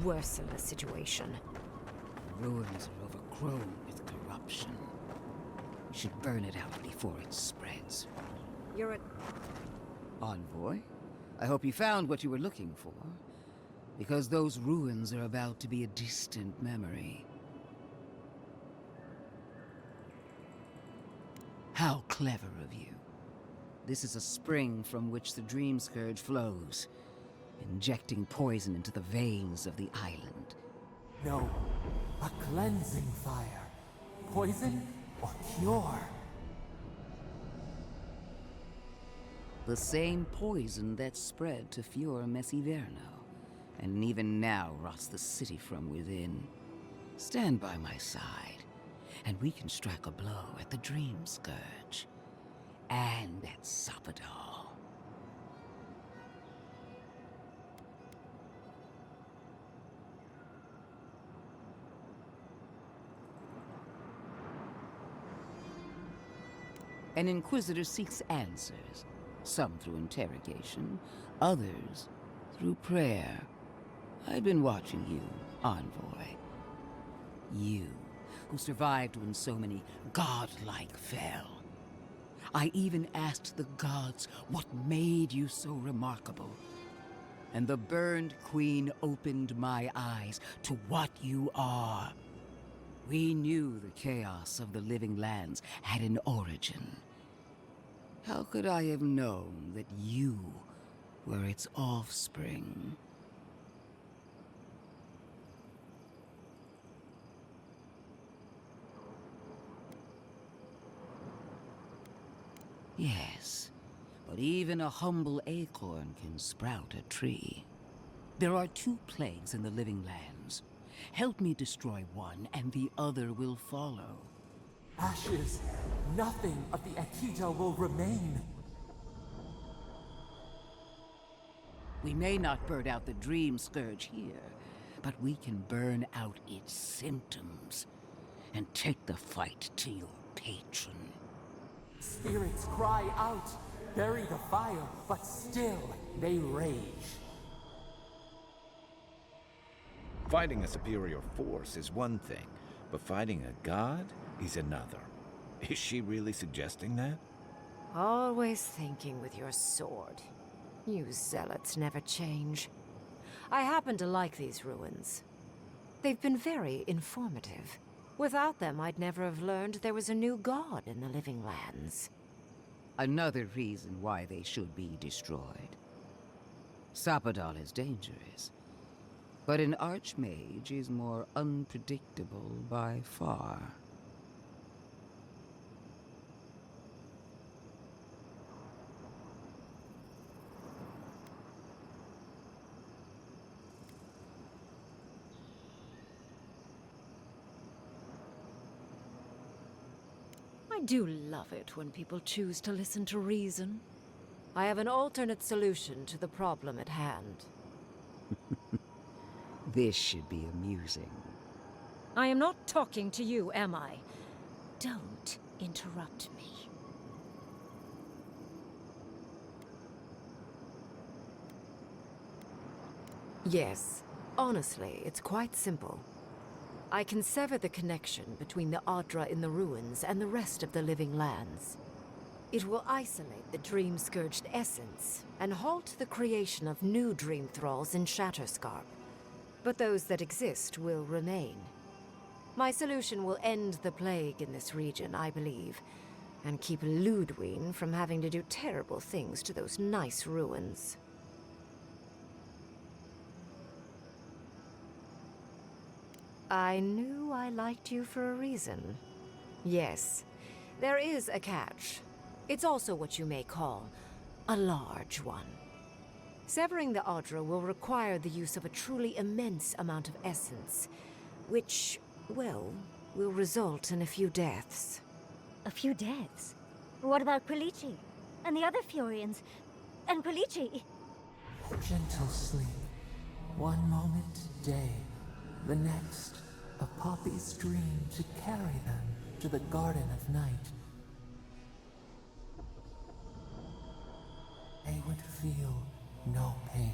Worsen the situation. The ruins are overgrown with corruption. We should burn it out before it spreads. You're a... Envoy? I hope you found what you were looking for. Because those ruins are about to be a distant memory. How clever of you. This is a spring from which the Dream Scourge flows, injecting poison into the veins of the island. No, a cleansing fire. Poison or cure? The same poison that spread to Fuir and even now rots the city from within. Stand by my side, and we can strike a blow at the Dream Scourge. And at Sapadal. An Inquisitor seeks answers, some through interrogation, others through prayer. I've been watching you, Envoy. You, who survived when so many godlike fell. I even asked the gods what made you so remarkable. And the burned queen opened my eyes to what you are. We knew the chaos of the living lands had an origin. How could I have known that you were its offspring? Yes, but even a humble acorn can sprout a tree. There are 2 plagues in the living lands. Help me destroy one, and the other will follow. Ashes. Nothing of the Ekidien will remain. We may not burn out the Dream Scourge here, but we can burn out its symptoms and take the fight to your patron. Spirits cry out, bury the fire, but still they rage. Fighting a superior force is one thing, but fighting a god is another. Is she really suggesting that? Always thinking with your sword. You zealots never change. I happen to like these ruins. They've been very informative. Without them, I'd never have learned there was a new god in the living lands. Another reason why they should be destroyed. Sapadal is dangerous, but an archmage is more unpredictable by far. I do love it when people choose to listen to reason. I have an alternate solution to the problem at hand. This should be amusing. I am not talking to you, am I? Don't interrupt me. Yes, honestly, it's quite simple. I can sever the connection between the Adra in the ruins and the rest of the living lands. It will isolate the dream-scourged essence and halt the creation of new dream thralls in Shatterscarp. but those that exist will remain. My solution will end the plague in this region, I believe, and keep Ludwig from having to do terrible things to those nice ruins. I knew I liked you for a reason. Yes, there is a catch. It's also what you may call a large one. Severing the Audra will require the use of a truly immense amount of essence, which, well, will result in a few deaths. A few deaths? What about Quilici? And the other Furians? And Quilici? Gentle sleep. One moment day, the next, a poppy's dream to carry them to the Garden of Night. They would feel no pain.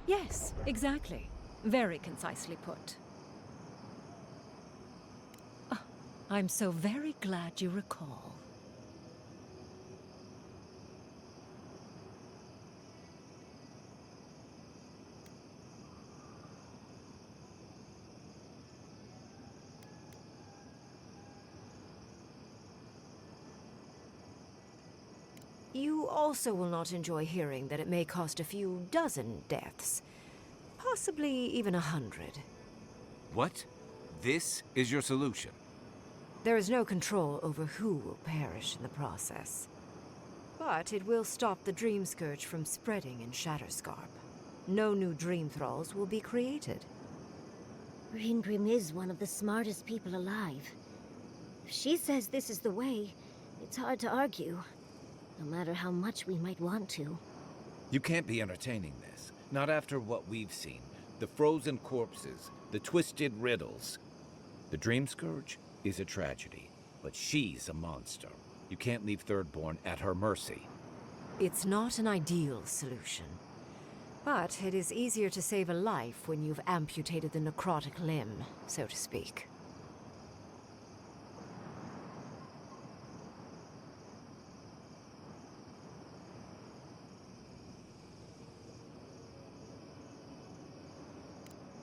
Yes, exactly. Very concisely put. Ah, I'm so very glad you recall. You also will not enjoy hearing that it may cost a few dozen deaths. Possibly even 100. What? This is your solution? There is no control over who will perish in the process. But it will stop the Dream Scourge from spreading in Shatterscarp. No new Dream Thralls will be created. Reingrim is one of the smartest people alive. If she says this is the way, it's hard to argue. No matter how much we might want to. You can't be entertaining this. Not after what we've seen. The frozen corpses, the twisted riddles. The Dream Scourge is a tragedy, but she's a monster. You can't leave Thirdborn at her mercy. It's not an ideal solution. But it is easier to save a life when you've amputated the necrotic limb, so to speak.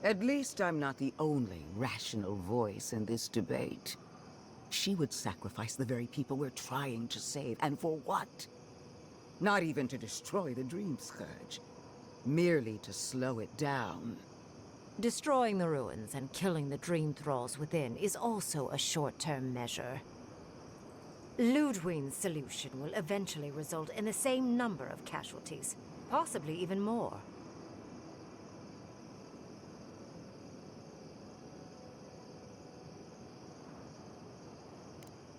At least I'm not the only rational voice in this debate. She would sacrifice the very people we're trying to save, and for what? Not even to destroy the Dream Scourge. Merely to slow it down. Destroying the ruins and killing the Dream Thralls within is also a short-term measure. Ludwig's solution will eventually result in the same number of casualties, possibly even more.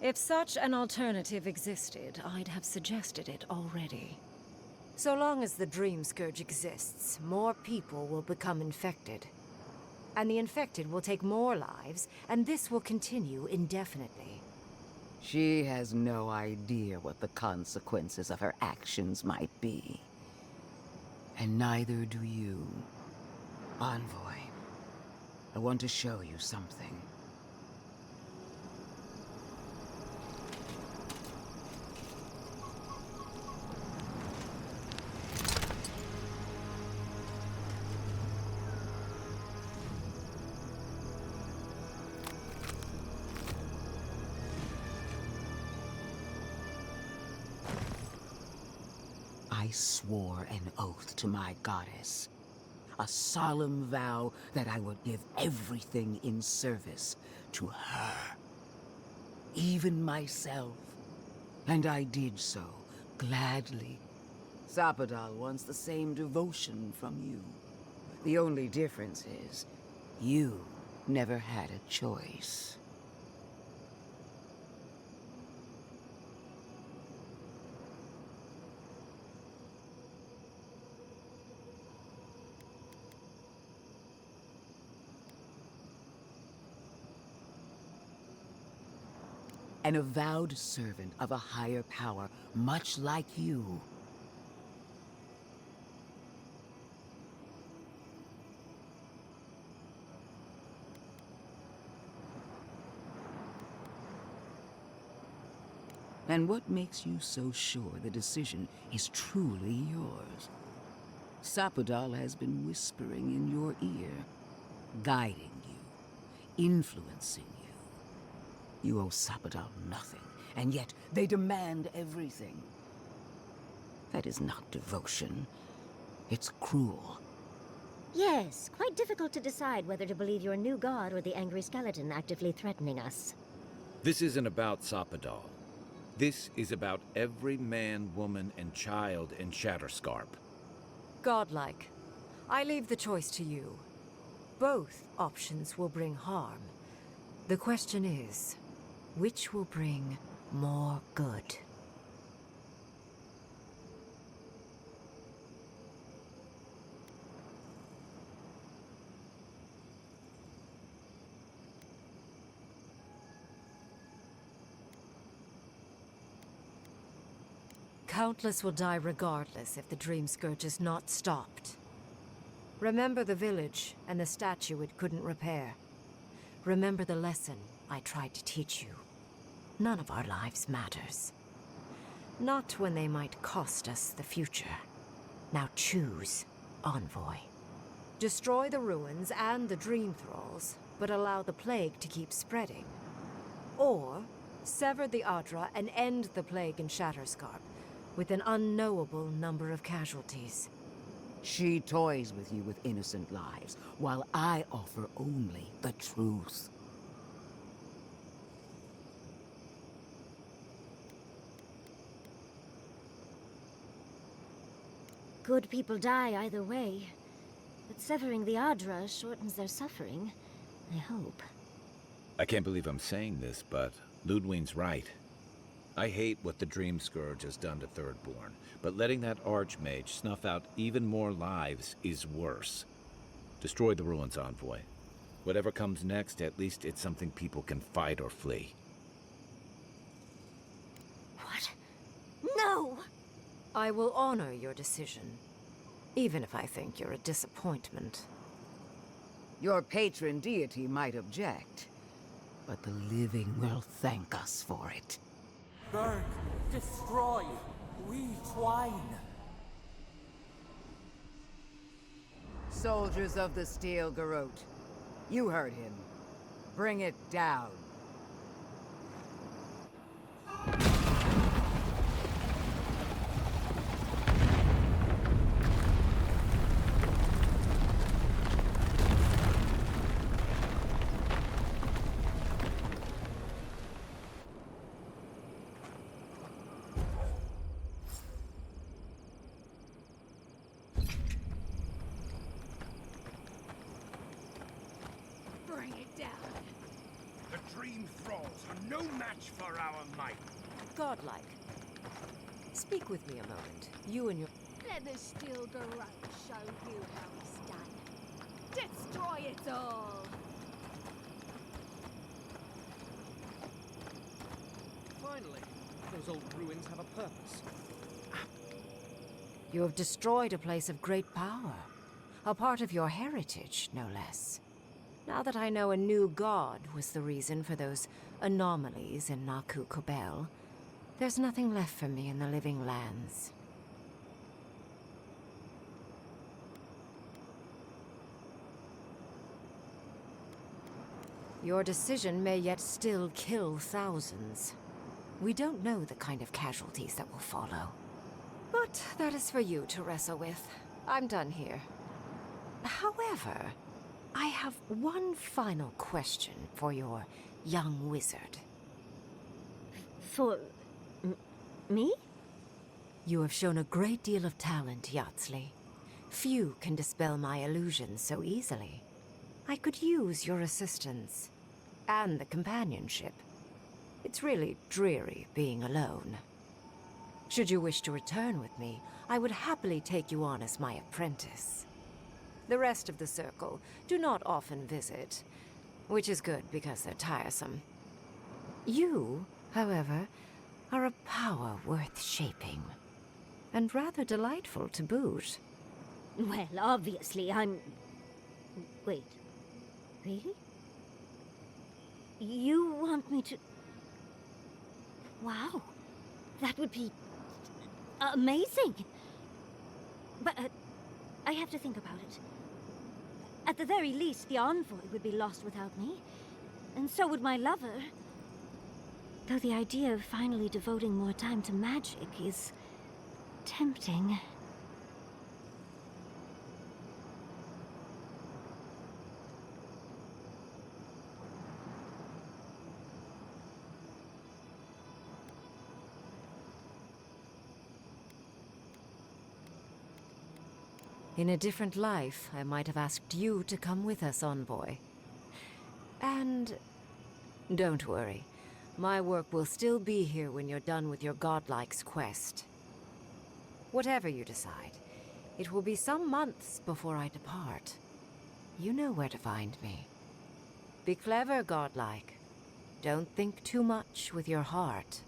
If such an alternative existed, I'd have suggested it already. So long as the Dream Scourge exists, more people will become infected. And the infected will take more lives, and this will continue indefinitely. She has no idea what the consequences of her actions might be. And neither do you. Envoy, I want to show you something. I swore an oath to my goddess. A solemn vow that I would give everything in service to her. Even myself. And I did so, gladly. Sapadal wants the same devotion from you. The only difference is, you never had a choice. An avowed servant of a higher power, much like you. And what makes you so sure the decision is truly yours? Sapadal has been whispering in your ear, guiding you, influencing you. You owe Sapadal nothing, and yet they demand everything. That is not devotion. It's cruel. Yes, quite difficult to decide whether to believe your new god or the angry skeleton actively threatening us. This isn't about Sapadal. This is about every man, woman, and child in Shatterscarp. Godlike. I leave the choice to you. Both options will bring harm. The question is, which will bring more good? Countless will die regardless if the Dream Scourge is not stopped. Remember the village and the statue it couldn't repair. Remember the lesson I tried to teach you. None of our lives matters. Not when they might cost us the future. Now choose, Envoy. Destroy the ruins and the Dream Thralls, but allow the plague to keep spreading. Or sever the Adra and end the plague in Shatterscarp, with an unknowable number of casualties. She toys with you with innocent lives, while I offer only the truth. Good people die either way, but severing the Adra shortens their suffering, I hope. I can't believe I'm saying this, but Ludwine's right. I hate what the Dream Scourge has done to Thirdborn, but letting that Archmage snuff out even more lives is worse. Destroy the ruins, Envoy. Whatever comes next, at least it's something people can fight or flee. What? No! I will honor your decision, even if I think you're a disappointment. Your patron deity might object, but the living will thank us for it. Burn, destroy, we twine. Soldiers of the Steel Garrote, you heard him. Bring it down. The Dream Thralls are no match for our might. Godlike. Speak with me a moment. You and your... Let the Steel Garrote show you how it's done. Destroy it all! Finally, those old ruins have a purpose. You have destroyed a place of great power. A part of your heritage, no less. Now that I know a new god was the reason for those anomalies in Naku Kubel, there's nothing left for me in the living lands. Your decision may yet still kill thousands. We don't know the kind of casualties that will follow. But that is for you to wrestle with. I'm done here. However, I have one final question for your young wizard. For... me? You have shown a great deal of talent, Yatsley. Few can dispel my illusions so easily. I could use your assistance. And the companionship. It's really dreary being alone. Should you wish to return with me, I would happily take you on as my apprentice. The rest of the circle do not often visit, which is good because they're tiresome. You, however, are a power worth shaping, and rather delightful to boot. Well, obviously, I'm... Wait. Really? You want me to... Wow. That would be amazing. But I have to think about it. At the very least, the envoy would be lost without me, and so would my lover. Though the idea of finally devoting more time to magic is tempting. In a different life, I might have asked you to come with us, envoy. And don't worry. My work will still be here when you're done with your godlike's quest. Whatever you decide, it will be some months before I depart. You know where to find me. Be clever, godlike. Don't think too much with your heart.